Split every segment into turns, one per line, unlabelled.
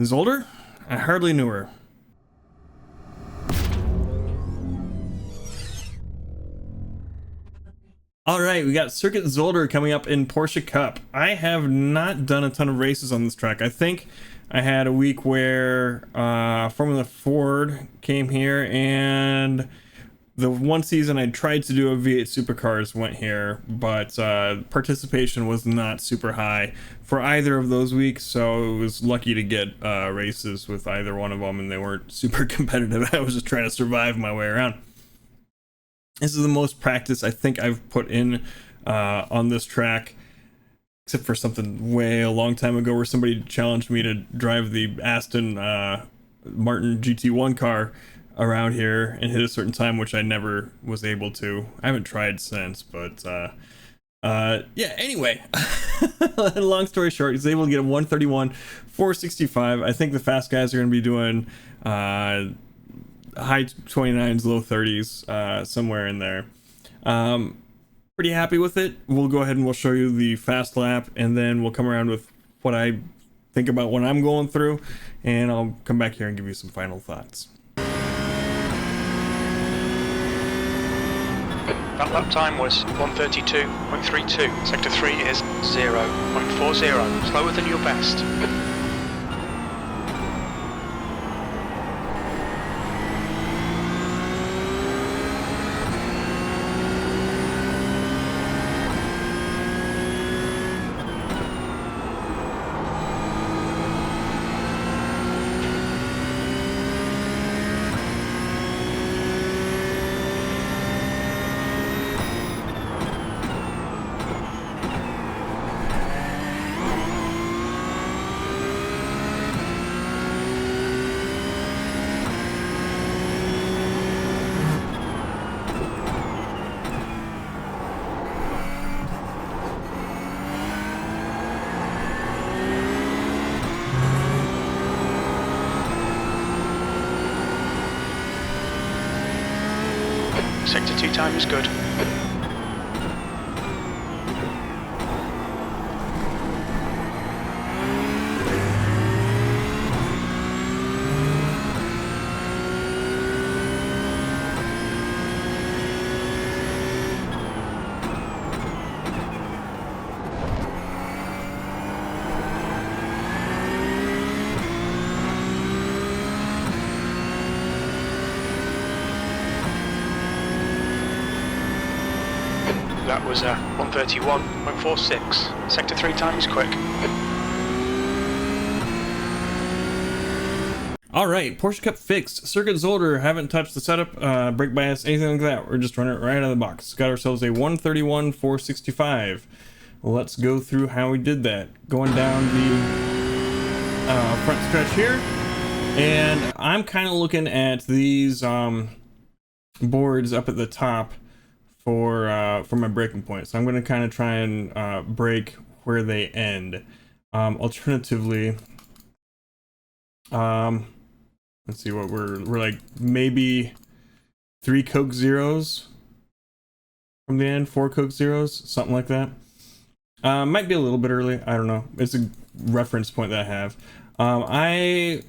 Zolder? I hardly knew her. All right, we got Circuit Zolder coming up in Porsche Cup. I have not done a ton of races on this track. I think I had a week where Formula Ford came here, and the one season I tried to do a V8 Supercars went here, but participation was not super high for either of those weeks, so it was lucky to get races with either one of them, and they weren't super competitive. I was just trying to survive my way around. This is the most practice I think I've put in on this track, except for something way a long time ago where somebody challenged me to drive the Aston Martin GT1 car around here and hit a certain time, which I never was able to. I haven't tried since, but yeah, anyway. Long story short, he's able to get a 131 465. I think the fast guys are going to be doing high 29s, low 30s, somewhere in there. Pretty happy with it. We'll go ahead and we'll show you the fast lap, and then we'll come around with what I think about what I'm going through, and I'll come back here and give you some final thoughts.
That lap time was 1:32.32. Sector 3 is 0.40, slower than your best. Sector 2 time is good. That was 1:31.46. Sector 3 time is quick.
All right, Porsche Cup fixed. Circuit Zolder, haven't touched the setup, brake bias, anything like that. We're just running it right out of the box. Got ourselves a 131 465. Let's go through how we did that. Going down the front stretch here, and I'm kind of looking at these boards up at the top for my braking point. So I'm going to kind of try and brake where they end. Alternatively, let's see what we're like, maybe 3 Coke Zeros from the end, 4 Coke Zeros, something like that. Might be a little bit early, I don't know. It's a reference point that I have. I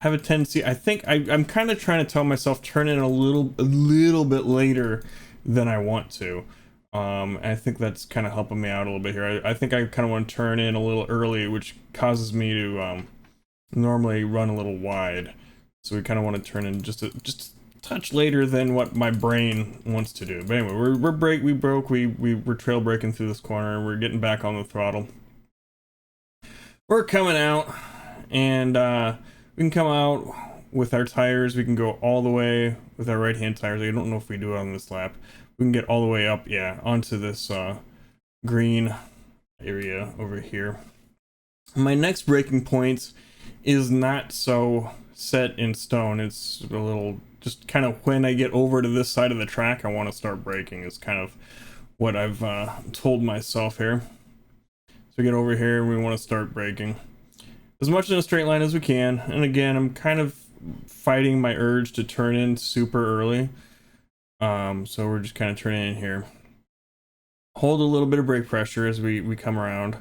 have a tendency, I think I'm kind of trying to tell myself turn in a little bit later than I want to. I think that's kind of helping me out a little bit here. I think I kind of want to turn in a little early, which causes me to normally run a little wide. So we kind of want to turn in just a touch later than what my brain wants to do. But anyway, we're trail braking through this corner. We're getting back on the throttle. We're coming out, and we can come out with our tires. We can go all the way with our right hand tires. I don't know if we do it on this lap. We can get all the way up, yeah, onto this green area over here. My next braking point is not so set in stone. It's a little, just kind of when I get over to this side of the track, I want to start braking is kind of what I've told myself here. So we get over here and we want to start braking as much in a straight line as we can. And again, I'm kind of fighting my urge to turn in super early. So we're just kind of turning in here. Hold a little bit of brake pressure as we come around.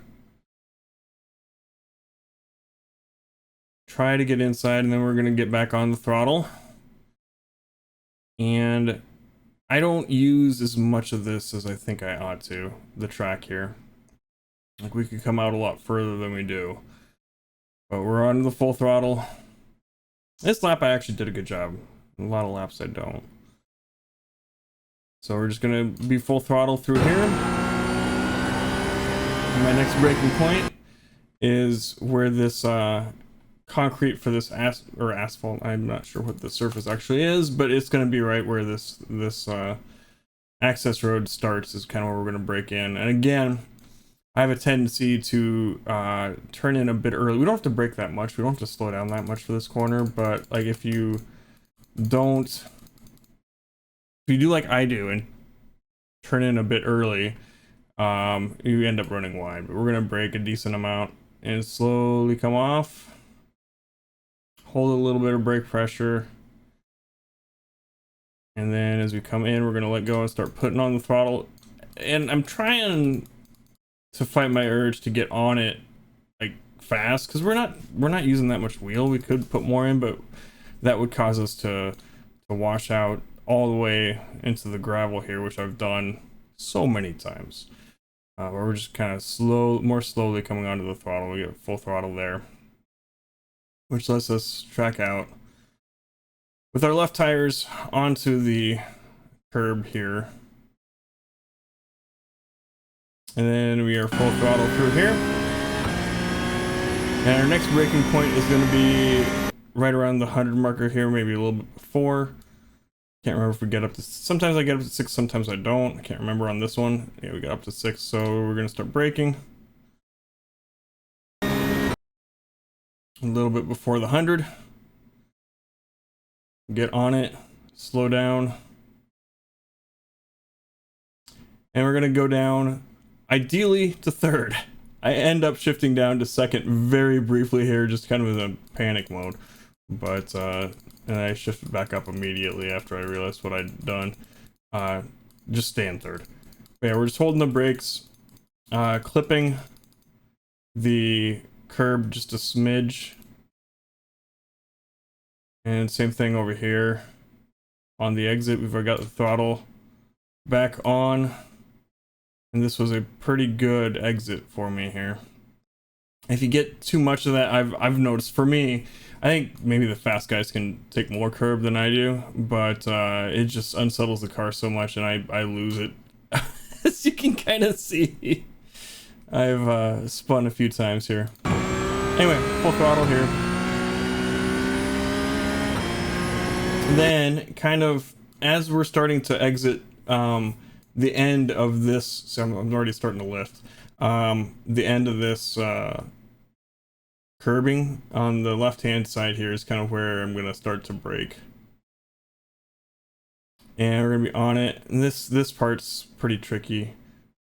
try to get inside, and then we're gonna get back on the throttle. And I don't use as much of this as I think I ought to, the track here. Like, we could come out a lot further than we do. But we're on the full throttle. This lap I actually did a good job. A lot of laps I don't. So we're just gonna be full throttle through here. And my next braking point is where this concrete for this asphalt, I'm not sure what the surface actually is, but it's gonna be right where this access road starts is kind of where we're gonna brake in. And again, I have a tendency to turn in a bit early. We don't have to brake that much. We don't have to slow down that much for this corner, but like if you do like I do and turn in a bit early, you end up running wide. But we're gonna brake a decent amount and slowly come off. Hold a little bit of brake pressure. And then as we come in, we're gonna let go and start putting on the throttle. And I'm trying to fight my urge to get on it like fast, because we're not using that much wheel. We could put more in, but that would cause us to wash out all the way into the gravel here, which I've done so many times. Where we're just kind of more slowly coming onto the throttle. We get full throttle there, which lets us track out with our left tires onto the curb here. And then we are full throttle through here. And our next braking point is going to be right around the 100 marker here, maybe a little bit before. Can't remember if we get up to, sometimes I get up to 6, sometimes I don't. I can't remember on this one. Yeah, we got up to 6, so we're going to start braking. A little bit before the 100. Get on it, slow down. And we're going to go down ideally to third. I end up shifting down to second very briefly here, just kind of in a panic mode. But, and I shifted back up immediately after I realized what I'd done. Just stay in third. But yeah, we're just holding the brakes, clipping the curb just a smidge. And same thing over here. On the exit, we've got the throttle back on. And this was a pretty good exit for me here. If you get too much of that, I've noticed, for me, I think maybe the fast guys can take more curb than I do, but it just unsettles the car so much and I lose it. As you can kind of see, I've spun a few times here. Anyway, full throttle here. Then, kind of, as we're starting to exit the end of this, so I'm already starting to lift, the end of this curbing on the left hand side here is kind of where I'm going to start to brake. And we're going to be on it, and this part's pretty tricky.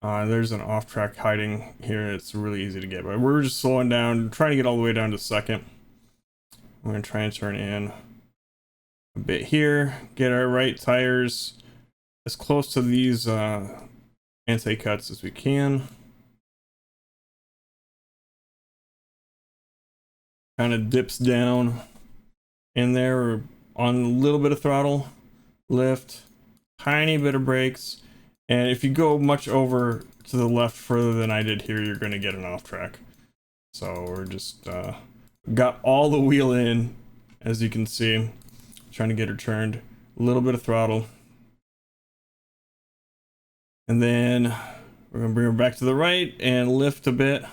There's an off track hiding here. It's really easy to get, but we're just slowing down, trying to get all the way down to second. We're going to try and turn in a bit here, get our right tires as close to these anti-cuts as we can. Kind of dips down in there. We're on a little bit of throttle, lift, tiny bit of brakes, and if you go much over to the left further than I did here, you're going to get an off track. So we're just got all the wheel in, as you can see, trying to get her turned, a little bit of throttle. And then we're gonna bring her back to the right and lift a bit.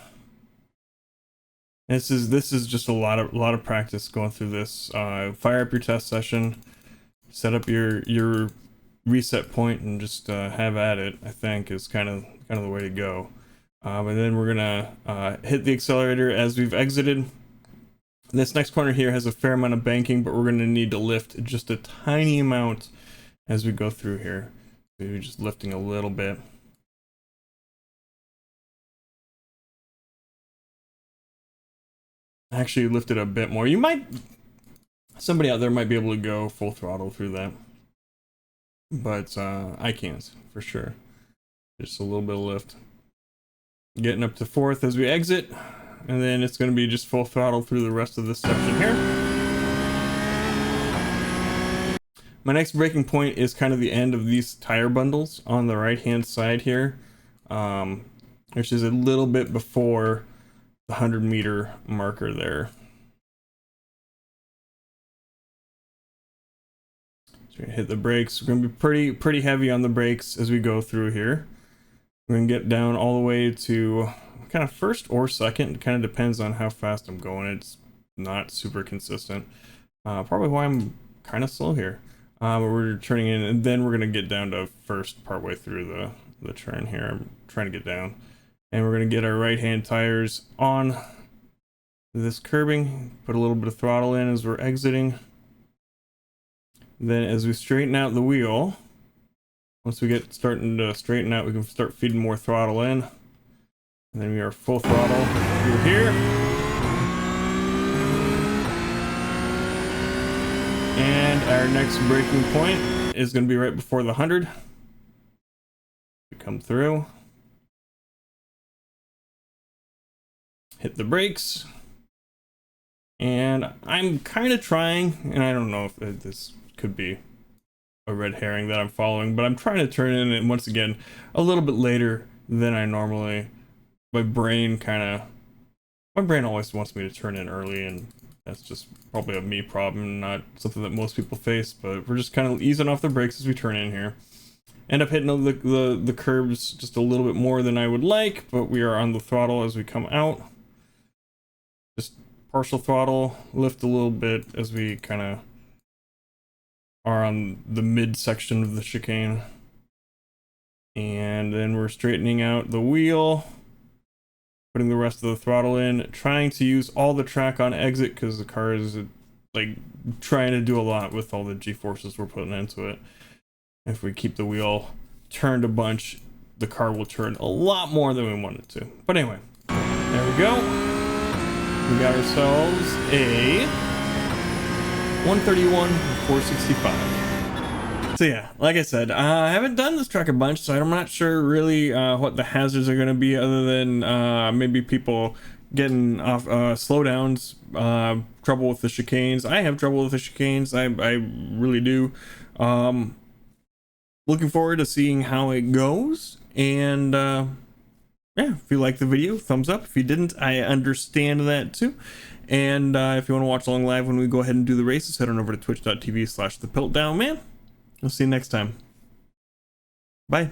This is just a lot of practice going through this. Fire up your test session, set up your reset point, and just have at it. I think is kind of the way to go. And then we're gonna hit the accelerator as we've exited. This next corner here has a fair amount of banking, but we're gonna need to lift just a tiny amount as we go through here. Maybe just lifting a little bit. Actually lifted a bit more. Somebody out there might be able to go full throttle through that. But I can't, for sure. Just a little bit of lift. Getting up to fourth as we exit. and then it's going to be just full throttle through the rest of this section here. My next braking point is kind of the end of these tire bundles on the right hand side here, which is a little bit before the 100-meter marker there. So we're gonna hit the brakes. We're gonna be pretty heavy on the brakes as we go through here. We're gonna get down all the way to kind of first or second. It kind of depends on how fast I'm going. It's not super consistent. Probably why I'm kind of slow here. We're turning in, and then we're gonna get down to first partway through the turn here. I'm trying to get down, and we're gonna get our right hand tires on this curbing. Put a little bit of throttle in as we're exiting. Then as we straighten out the wheel, once we get starting to straighten out, we can start feeding more throttle in. And then we are full throttle through here. And our next braking point is going to be right before the 100. We come through. Hit the brakes. And I'm kind of trying, and I don't know if this could be a red herring that I'm following, but I'm trying to turn in, and once again, a little bit later than I normally. My brain always wants me to turn in early, and that's just probably a me problem, not something that most people face, but we're just kind of easing off the brakes as we turn in here. End up hitting the curbs just a little bit more than I would like, but we are on the throttle as we come out. Just partial throttle, lift a little bit as we kind of are on the mid section of the chicane. And then we're straightening out the wheel, putting the rest of the throttle in, trying to use all the track on exit because the car is like trying to do a lot with all the G-forces we're putting into it. If we keep the wheel turned a bunch, the car will turn a lot more than we want it to. But anyway, there we go. We got ourselves a 131 465. So yeah, like I said, I haven't done this track a bunch, so I'm not sure really what the hazards are going to be, other than maybe people getting off slowdowns, trouble with the chicanes. I have trouble with the chicanes. I really do. Looking forward to seeing how it goes, and yeah, if you liked the video, thumbs up. If you didn't, I understand that too. And if you want to watch along live when we go ahead and do the races, head on over to twitch.tv/thepiltdownman. I'll see you next time. Bye.